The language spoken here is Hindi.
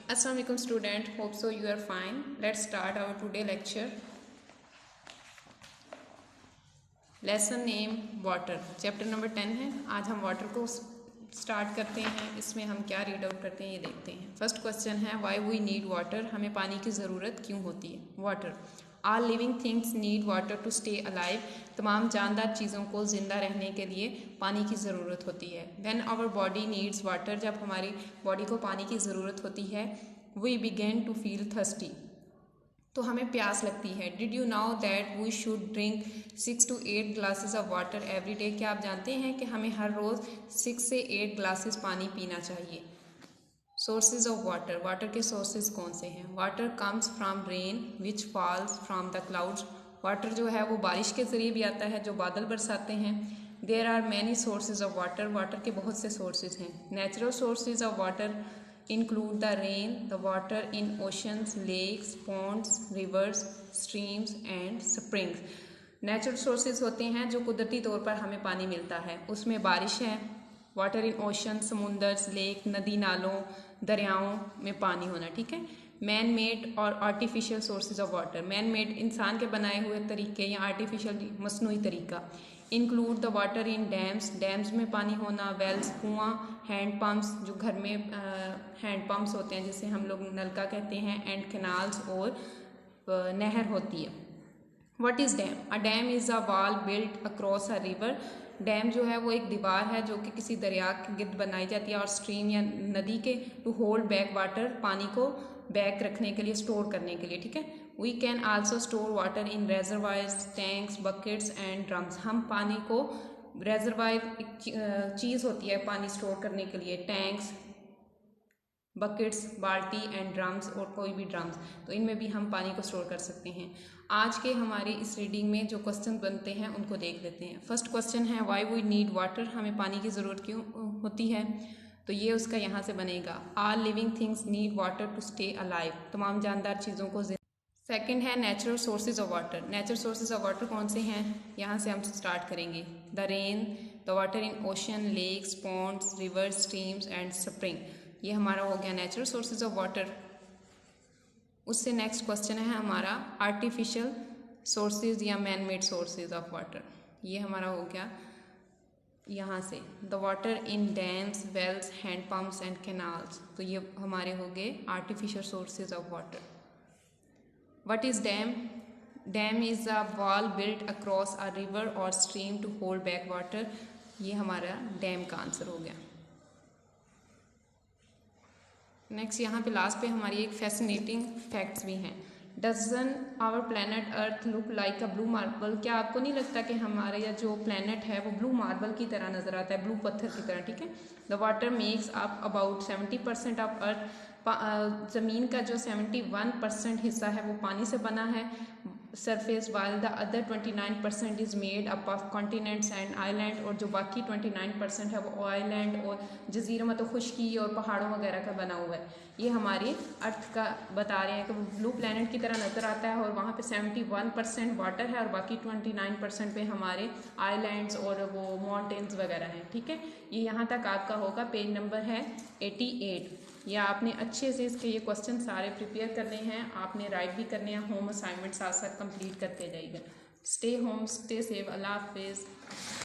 Assalamu alaikum student, hope so you are fine. Let's start our today lecture. Lesson name water. Chapter number 10 है. आज हम water को स्टार्ट करते हैं. इसमें हम क्या रीड आउट करते हैं ये देखते हैं. फर्स्ट क्वेश्चन है वाई वी नीड वाटर. हमें पानी की ज़रूरत क्यों होती है. Water. All living things need water to stay alive. तमाम जानदार चीज़ों को ज़िंदा रहने के लिए पानी की ज़रूरत होती है. When our body needs water. जब हमारी बॉडी को पानी की ज़रूरत होती है we begin to feel thirsty. तो हमें प्यास लगती है. Did you know that we should drink 6 to 8 glasses of water every day. क्या आप जानते हैं कि हमें हर रोज़ 6 से 8 ग्लासेस पानी पीना चाहिए. Sources of water. वाटर के सोर्सेज कौन से हैं. Water comes from rain which falls from the clouds. Water जो है वो बारिश के ज़रिए भी आता है जो बादल बरसाते हैं. There are many sources of water. Water के बहुत से सोर्सेज हैं. Natural sources of water include the rain, the water in oceans, lakes, ponds, rivers, streams and springs. Natural sources होते हैं जो कुदरती तौर पर हमें पानी मिलता है. उसमें बारिश है, वाटर इन ओशन, समुंदर, लेक, नदी नालों, दरियाओं में पानी होना. ठीक है. मैन मेड और artificial sources of water. Man made इंसान के बनाए हुए तरीके या आर्टिफिशियल मसनूई तरीका. Include the water in dams. Dams में पानी होना, वेल्स कुआं, हैंड पम्प्स जो घर में हैंड पम्प्स होते हैं जिसे हम लोग नलका कहते हैं, एंड कैनाल्स और नहर होती है. What is dam. A dam is a wall built across a river. Dam जो है वो एक दीवार है जो कि किसी दरिया के गिर्द बनाई जाती है और स्ट्रीम या नदी के टू होल्ड बैक वाटर. पानी को बैक रखने के लिए, स्टोर करने के लिए. ठीक है. We can also store water in reservoirs, tanks, buckets and drums. हम पानी को रेजरवायर एक चीज़ होती है पानी स्टोर करने के लिए. टैंक्स, बकेट्स, बाल्टी एंड ड्रम्स और कोई भी ड्रम्स, तो इनमें भी हम पानी को स्टोर कर सकते हैं. आज के हमारे इस रीडिंग में जो क्वेश्चन बनते हैं उनको देख लेते हैं. फर्स्ट क्वेश्चन है व्हाई वी नीड वाटर. हमें पानी की ज़रूरत क्यों होती है. तो ये उसका यहाँ से बनेगा. All living things need water to stay alive. तमाम जानदार चीज़ों को. सेकंड है natural sources of water. Natural sources of water कौन से हैं. यहाँ से हम स्टार्ट करेंगे. The rain, the water in ocean, lakes, ponds, rivers, streams and spring. ये हमारा हो गया नेचुरल सोर्सेज ऑफ वाटर. उससे नेक्स्ट क्वेश्चन है हमारा आर्टिफिशियल सोर्सेज या man made sources of water. ये हमारा हो गया यहाँ से. The water in dams, wells, hand pumps and canals. तो ये हमारे हो गए artificial sources of water. What is dam? Dam is a wall built across a river or stream to hold back water. ये हमारा डैम का आंसर हो गया. नेक्स्ट यहाँ पे लास्ट पे हमारी एक फैसिनेटिंग फैक्ट्स भी हैं. Doesn't our planet earth look like a blue marble. क्या आपको नहीं लगता कि हमारा यह जो प्लैनेट है वो ब्लू मार्बल की तरह नजर आता है, ब्लू पत्थर की तरह. ठीक है. The water makes up about 70% of earth. ज़मीन का जो 71% हिस्सा है वो पानी से बना है surface, while the other 29% is made up of continents and island. और जो बाकी 29% है वो आइलैंड और जजीरों मतलब खुश्की और पहाड़ों वगैरह का बना हुआ है. ये हमारे अर्थ का बता रहे हैं कि वो ब्लू प्लैनेट की तरह नज़र आता है और वहाँ पे 71% वाटर है और बाकी 29% पे हमारे आइलैंड्स और वो माउंटेन्स वगैरह हैं. ठीक है. ये यहाँ तक आपका होगा. पेज नंबर है 88. या आपने अच्छे से इसके ये क्वेश्चन सारे प्रिपेयर करने हैं. आपने राइट भी करने हैं. होम असाइनमेंट साथ साथ कंप्लीट करते जाइएगा. Stay home, stay safe. अल्लाह हाफिज़.